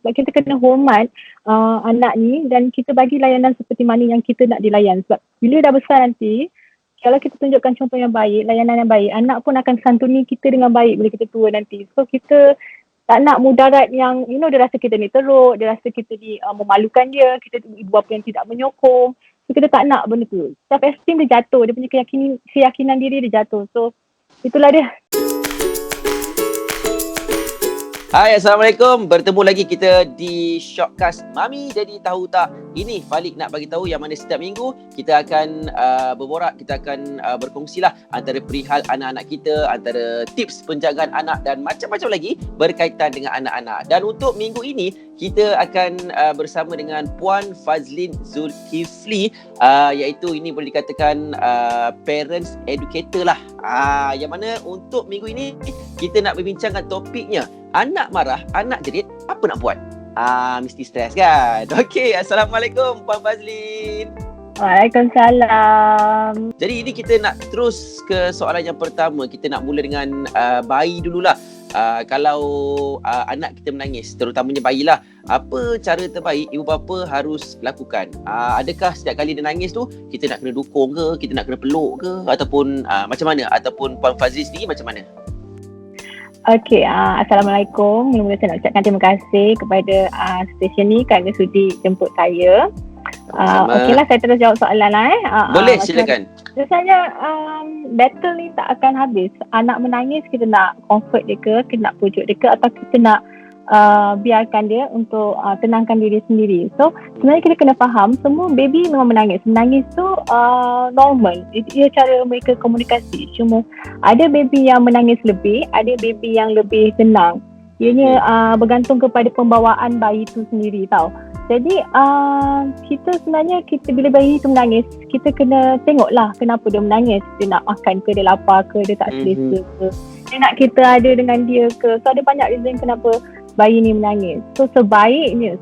Sebab kita kena hormat anak ni dan kita bagi layanan seperti mana yang kita nak dilayan. Sebab bila dah besar nanti, kalau kita tunjukkan contoh yang baik, layanan yang baik, anak pun akan santuni kita dengan baik bila kita tua nanti. So kita tak nak mudarat yang dia rasa kita ni teruk, dia rasa kita ni memalukan dia, kita ibu bapa yang tidak menyokong. So kita tak nak benda tu. Self-esteem dia jatuh, dia punya keyakinan diri dia jatuh. So itulah dia. Hai, Assalamualaikum. Bertemu lagi kita di Shortcast Mami Daddy Tahu Tak. Ini Falik nak bagi tahu yang mana setiap minggu kita akan berborak, kita akan berkongsilah antara perihal anak-anak kita, antara tips penjagaan anak dan macam-macam lagi berkaitan dengan anak-anak. Dan untuk minggu ini kita akan bersama dengan Puan Fazlin Zulkifli, iaitu ini boleh dikatakan parents educator lah. Yang mana untuk minggu ini kita nak berbincangkan topiknya, anak marah, anak jerit, apa nak buat? Mesti stres kan? Okey, Assalamualaikum Puan Fazlin. Waalaikumsalam. Jadi ini kita nak terus ke soalan yang pertama. Kita nak mula dengan bayi dululah. Kalau anak kita menangis, terutamanya bayi lah, apa cara terbaik ibu bapa harus lakukan? Adakah setiap kali dia nangis tu kita nak kena dukung ke, kita nak kena peluk ke, ataupun macam mana? Ataupun Puan Fazlin sendiri macam mana? Okey, Assalamualaikum. Mula-mula saya nak ucapkan terima kasih kepada stesen ni kerana sudi jemput saya. Okeylah, saya terus jawab soalan lah. Boleh, silakan. Biasanya battle ni tak akan habis. Anak menangis, kita nak comfort dia ke, kita nak pujuk dia ke, atau kita nak biarkan dia untuk tenangkan diri sendiri. So sebenarnya kita kena faham, semua baby memang menangis. Menangis tu normal. Ia cara mereka komunikasi. Cuma ada baby yang menangis lebih, ada baby yang lebih tenang. Ianya bergantung kepada pembawaan bayi tu sendiri tau. Jadi kita sebenarnya bila bayi tu menangis, kita kena tengoklah kenapa dia menangis. Dia nak makan ke, dia lapar ke, dia tak selesa ke, dia nak kita ada dengan dia ke. So ada banyak reason kenapa bayi ni menangis. So sebaiknya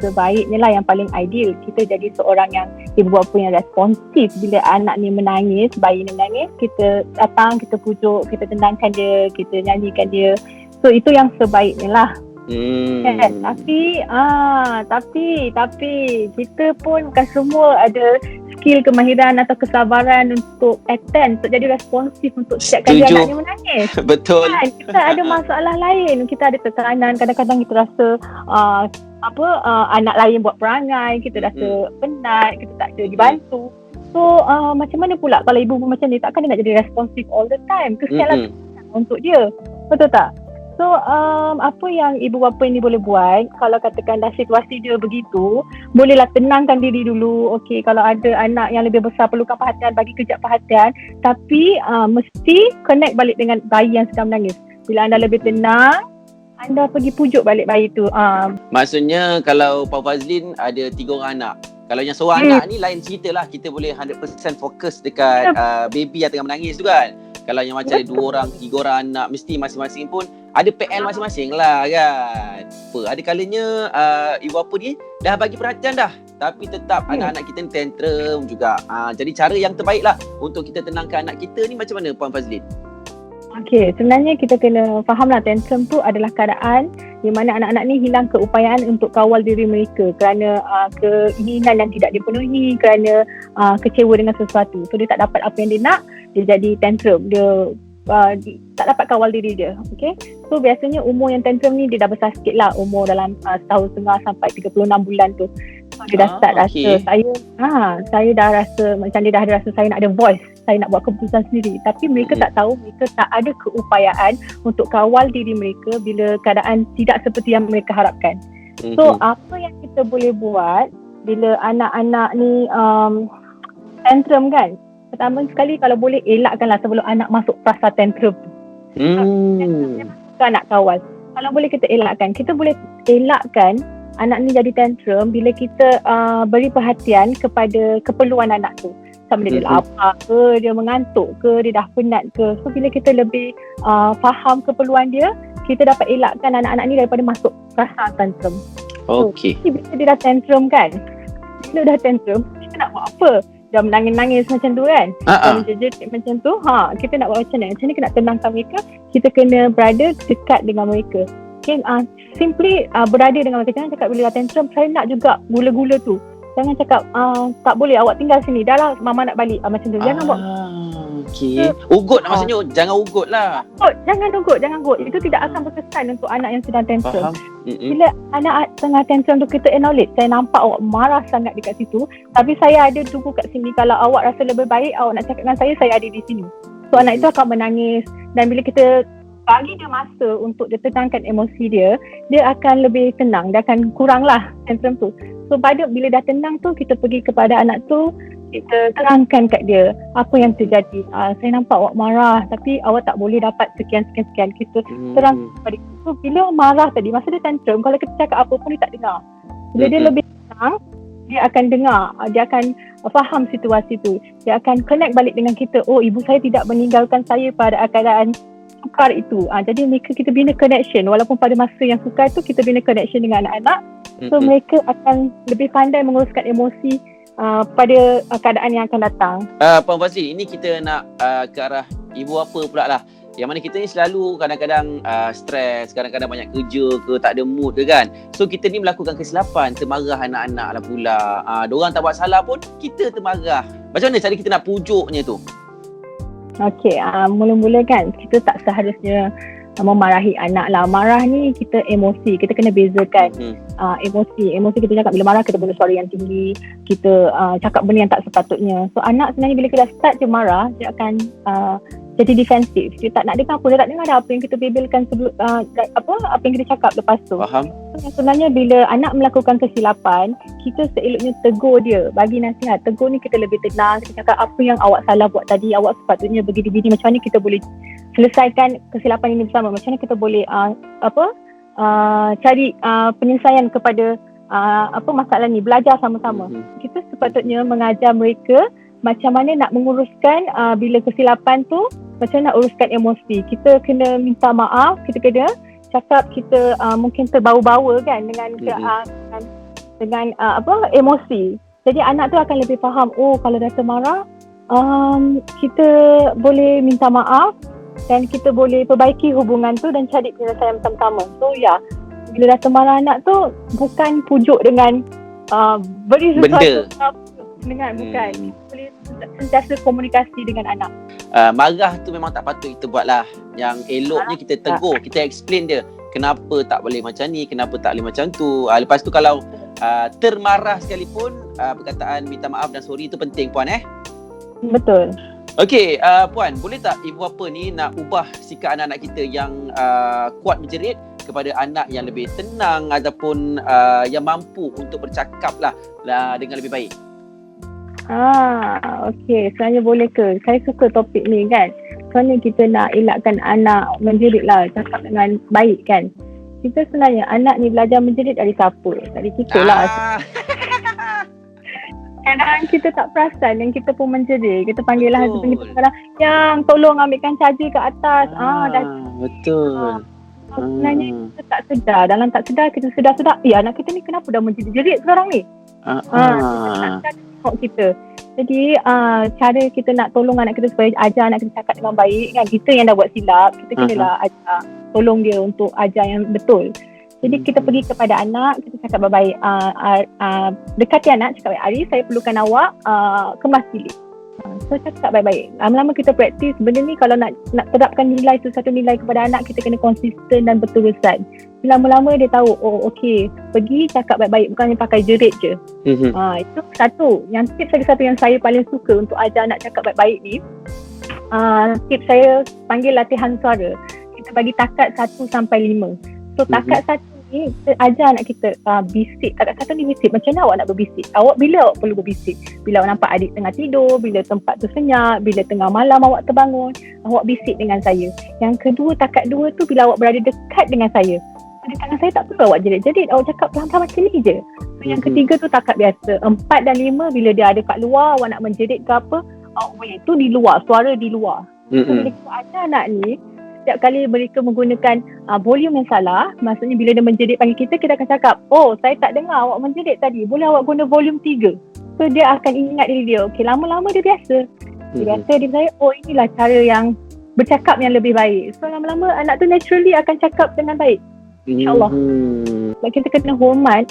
lah, yang paling ideal, kita jadi seorang yang ibu bapa yang responsif. Bila anak ni menangis, bayi ni menangis, kita datang, kita pujuk, kita tenangkan dia, kita nyanyikan dia. So itu yang sebaiknya lah. Kan? Tapi kita pun bukan semua ada skill, kemahiran atau kesabaran untuk attend, untuk jadi responsif untuk setiap kali anaknya menangis. Betul. Kan? Kita ada masalah lain, kita ada tekanan, kadang-kadang kita rasa anak lain buat perangai, kita rasa penat, kita tak ada dibantu. So macam mana pula kalau ibu macam ni, takkan dia nak jadi responsif all the time? Kesianlah untuk dia. Betul tak? So apa yang ibu bapa ini boleh buat kalau katakan dah situasi dia begitu, bolehlah tenangkan diri dulu. Okey, kalau ada anak yang lebih besar perlukan perhatian, bagi kejap perhatian, tapi mesti connect balik dengan bayi yang sedang menangis. Bila anda lebih tenang, anda pergi pujuk balik bayi tu. Maksudnya kalau Puan Fazlin ada 3 orang anak, kalau yang seorang anak ni lain cerita lah, kita boleh 100% fokus dekat baby yang tengah menangis tu kan. Kalau yang macam ada 2 orang, 3 orang anak, mesti masing-masing pun ada PL masing-masing lah kan. Ada kalanya ibu bapa ni dah bagi perhatian dah, tapi tetap anak-anak kita ni tantrum juga. Jadi cara yang terbaik lah untuk kita tenangkan anak kita ni macam mana Puan Fazlin? Okey, sebenarnya kita kena fahamlah tantrum tu adalah keadaan di mana anak-anak ni hilang keupayaan untuk kawal diri mereka kerana keinginan yang tidak dipenuhi, kerana kecewa dengan sesuatu. So dia tak dapat apa yang dia nak, dia jadi tantrum, dia tak dapat kawal diri dia. Okay, so biasanya umur yang tantrum ni dia dah besar sikit lah, umur dalam setahun setengah sampai 36 bulan tu. So dia dah start rasa saya dah rasa macam dia dah rasa saya nak ada voice, saya nak buat keputusan sendiri. Tapi mereka tak tahu, mereka tak ada keupayaan untuk kawal diri mereka bila keadaan tidak seperti yang mereka harapkan. So apa yang kita boleh buat bila anak-anak ni tantrum kan, pertama sekali kalau boleh elakkanlah sebelum anak masuk fasa tantrum tu. Anak kawal, kalau boleh kita elakkan. Kita boleh elakkan anak ni jadi tantrum bila kita beri perhatian kepada keperluan anak tu. Sama dia lapar ke, dia mengantuk ke, dia dah penat ke. So bila kita lebih faham keperluan dia, kita dapat elakkan anak-anak ni daripada masuk fasa tantrum. Okey. So, bila dia dah tantrum kan, bila dah tantrum, kita nak buat apa? Dah menangis-nangis macam tu kan, menjerit macam tu, kita nak buat macam mana? Macam ni kita nak tenangkan mereka, kita kena berada dekat dengan mereka. Okay, simply berada dengan mereka. Jangan cakap bila tantrum, saya nak juga gula-gula tu. Jangan cakap tak boleh, awak tinggal sini, dah lah mama nak balik, macam tu. Jangan buat. Okey. Ugut maksudnya, jangan ugut lah. Jangan ugut. Itu tidak akan berkesan untuk anak yang sedang tantrum. Faham. Bila anak tengah tantrum tu, kita acknowledge, saya nampak awak marah sangat dekat situ, tapi saya ada tunggu kat sini. Kalau awak rasa lebih baik, awak nak cakap dengan saya ada di sini. So anak itu akan menangis, dan bila kita bagi dia masa untuk dia tenangkan emosi dia akan lebih tenang, dia akan kuranglah tantrum tu. So bila dah tenang tu, kita pergi kepada anak tu, kita terangkan kat dia apa yang terjadi. Saya nampak awak marah, tapi awak tak boleh dapat sekian. Kita terang kepada dia. So bila marah tadi, masa dia tantrum, kalau kita cakap apa pun dia tak dengar. Bila dia lebih tenang, dia akan dengar, dia akan faham situasi tu, dia akan connect balik dengan kita. Oh, ibu saya tidak meninggalkan saya pada keadaan sukar itu. Jadi kita bina connection, walaupun pada masa yang sukar tu kita bina connection dengan anak-anak. So mereka akan lebih pandai menguruskan emosi pada keadaan yang akan datang. Puan Fazli, ini kita nak ke arah ibu apa pula lah. Yang mana kita ni selalu kadang-kadang stres, kadang-kadang banyak kerja ke, tak ada mood ke kan. So kita ni melakukan kesilapan, termarah anak-anak lah pula. Diorang tak buat salah pun, kita termarah. Macam mana cara kita nak pujuknya tu? Okey, mula-mula kan kita tak seharusnya memarahi anak lah. Marah ni kita emosi, kita kena bezakan emosi kita cakap bila marah, kita guna suara yang tinggi, kita cakap benda yang tak sepatutnya. So anak sebenarnya bila kita start dia marah, dia akan jadi defensif. Dia tak nak dengar apa, dia tak dengar apa yang kita bebelkan sebelum apa yang kita cakap lepas tu. Faham. So, sebenarnya bila anak melakukan kesilapan, kita seeloknya tegur dia, bagi nasihat. Tegur ni kita lebih tenang, kita cakap apa yang awak salah buat tadi, awak sepatutnya begini-begini, macam mana kita boleh selesaikan kesilapan ini bersama, macam mana kita boleh cari penyelesaian kepada masalah ni, belajar sama-sama. Kita sepatutnya mengajar mereka macam mana nak menguruskan bila kesilapan tu, macam mana nak uruskan emosi. Kita kena minta maaf, kita kena cakap kita mungkin terbawa-bawa kan dengan emosi. Jadi anak tu akan lebih faham, oh kalau dah termarah kita boleh minta maaf dan kita boleh perbaiki hubungan tu dan cari penyelesaian bersama-sama. So bila dah termarah anak tu, bukan pujuk dengan beri sesuatu dengan bukan, boleh sentiasa komunikasi dengan anak. Marah tu memang tak patut kita buat lah. Yang eloknya kita tegur, kita explain dia kenapa tak boleh macam ni, kenapa tak boleh macam tu. Lepas tu kalau termarah sekalipun, perkataan minta maaf dan sorry tu penting Puan Betul. Okey, Puan, boleh tak ibu bapa ni nak ubah sikap anak-anak kita yang kuat menjerit kepada anak yang lebih tenang ataupun yang mampu untuk bercakap lah dengan lebih baik? Okey. Sebenarnya boleh ke? Saya suka topik ni kan. Sebenarnya kita nak elakkan anak menjerit lah, cakap dengan baik kan. Kita sebenarnya, anak ni belajar menjerit dari siapa? Dari kita lah. Kadang kita tak perasan yang kita pun menjerit. Kita panggil lah husband kita kadang, yang tolong ambilkan charger ke atas. Betul. Sebenarnya kita tak sedar. Dalam tak sedar, kita sedar-sedar, anak kita ni kenapa dah menjerit sekarang ni? Kita. Jadi cara kita nak tolong anak kita supaya ajar anak kita cakap dengan baik kan, kita yang dah buat silap, kita kenalah ajar, tolong dia untuk ajar yang betul. Jadi kita pergi kepada anak, kita cakap baik-baik, dekati anak, cakap baik, hari saya perlukan awak kemas bilik. So cakap baik-baik. Lama-lama kita praktis benda ni. Kalau nak terapkan nilai tu, satu nilai kepada anak, kita kena konsisten dan berterusan. Lama-lama dia tahu, oh okey, pergi cakap baik-baik, bukannya pakai jerit je. Itu satu. Yang tips lagi satu yang saya paling suka untuk ajar anak cakap baik-baik ni, tips saya panggil latihan suara. Kita bagi takat 1 sampai 5. So takat 1 ni kita ajar anak kita bisik. Takat 1 ni bisik. Macam mana awak nak berbisik? Bila awak perlu berbisik? Bila awak nampak adik tengah tidur, bila tempat tu senyap, bila tengah malam awak terbangun, awak bisik dengan saya. Yang kedua, takat 2 tu bila awak berada dekat dengan saya. Di tangan saya tak perlu awak jerit-jerit, awak cakap pelan-pelan macam ni je. So, yang ketiga tu takat biasa. 4 dan 5 bila dia ada kat luar, awak nak menjerit ke apa, awak boleh. Tu di luar, suara di luar. So bila kita ajar anak ni, setiap kali mereka menggunakan volume yang salah, maksudnya bila dia menjerit panggil kita akan cakap, oh saya tak dengar awak menjerit tadi, boleh awak guna volume 3. So dia akan ingat diri dia. Okey, lama-lama dia biasa. Dia biasa, dia saya, oh inilah cara yang bercakap yang lebih baik. So lama-lama anak tu naturally akan cakap dengan baik. InsyaAllah. Sebab kita kena hormat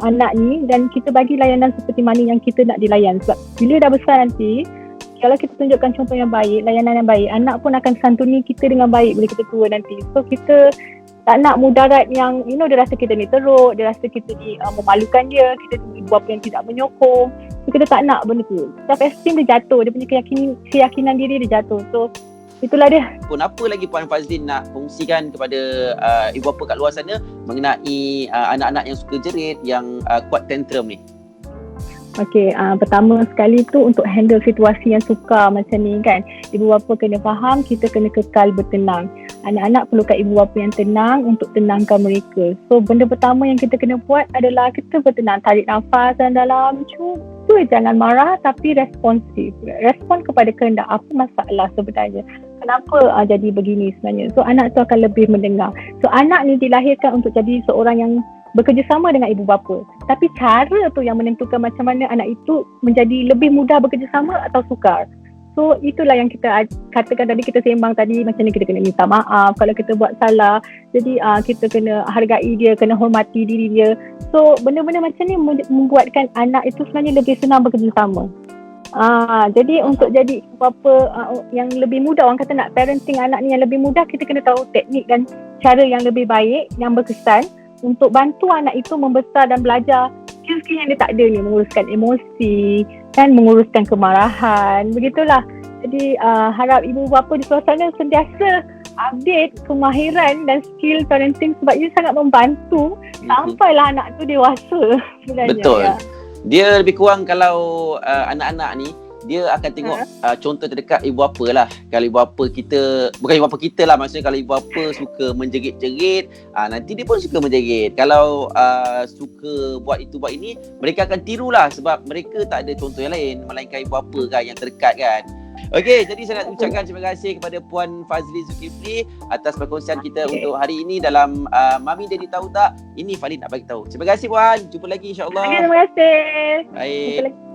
anak ni dan kita bagi layanan seperti mana yang kita nak dilayan. Sebab bila dah besar nanti, kalau kita tunjukkan contoh yang baik, layanan yang baik, anak pun akan santuni kita dengan baik bila kita tua nanti. So kita tak nak mudarat yang dia rasa kita ni teruk, dia rasa kita ni memalukan dia, kita ibu bapa yang tidak menyokong. So kita tak nak benda tu. Self-esteem dia jatuh, dia punya keyakinan diri dia jatuh. So itulah dia. Apa lagi Puan Fazlin nak kongsikan kepada ibu bapa kat luar sana mengenai anak-anak yang suka jerit, yang kuat tantrum ni? Okey, pertama sekali tu untuk handle situasi yang sukar macam ni kan. Ibu bapa kena faham, kita kena kekal bertenang. Anak-anak perlukan ibu bapa yang tenang untuk tenangkan mereka. So benda pertama yang kita kena buat adalah kita bertenang, tarik nafas dalam, cuba jangan marah tapi responsif. Respon kepada kehendak apa masalah sebenarnya. Kenapa jadi begini sebenarnya. So anak tu akan lebih mendengar. So anak ni dilahirkan untuk jadi seorang yang bekerjasama dengan ibu bapa. Tapi cara tu yang menentukan macam mana anak itu menjadi lebih mudah bekerjasama atau sukar. So itulah yang kita katakan tadi, kita sembang tadi, macam ni kita kena minta maaf kalau kita buat salah. Jadi kita kena hargai dia, kena hormati diri dia. So benda-benda macam ni membuatkan anak itu sebenarnya lebih senang bekerjasama. Jadi untuk jadi ibu bapa yang lebih mudah, orang kata nak parenting anak ni yang lebih mudah, kita kena tahu teknik dan cara yang lebih baik, yang berkesan untuk bantu anak itu membesar dan belajar skill-skill yang dia tak ada ni, menguruskan emosi dan menguruskan kemarahan, begitulah. Jadi harap ibu bapa di luar sana sentiasa update kemahiran dan skill parenting sebab ia sangat membantu sampailah anak tu dewasa sebenarnya. Betul. Dia lebih kurang kalau anak-anak ni dia akan tengok contoh terdekat ibu bapa lah. Kalau ibu bapa kita, bukan ibu bapa kita lah, maksudnya kalau ibu bapa suka menjerit-jerit, nanti dia pun suka menjerit. Kalau suka buat itu buat ini, mereka akan tirulah sebab mereka tak ada contoh yang lain melainkan ibu bapa kan yang terdekat kan. Okey, jadi saya nak ucapkan terima kasih kepada Puan Fazlin Zulkifli atas perkongsian kita untuk hari ini dalam Mami Daddy Tahu Tak. Ini Fazlin nak bagi tahu. Terima kasih Puan. Jumpa lagi insya-Allah. Terima kasih. Baik. Jumpa lagi.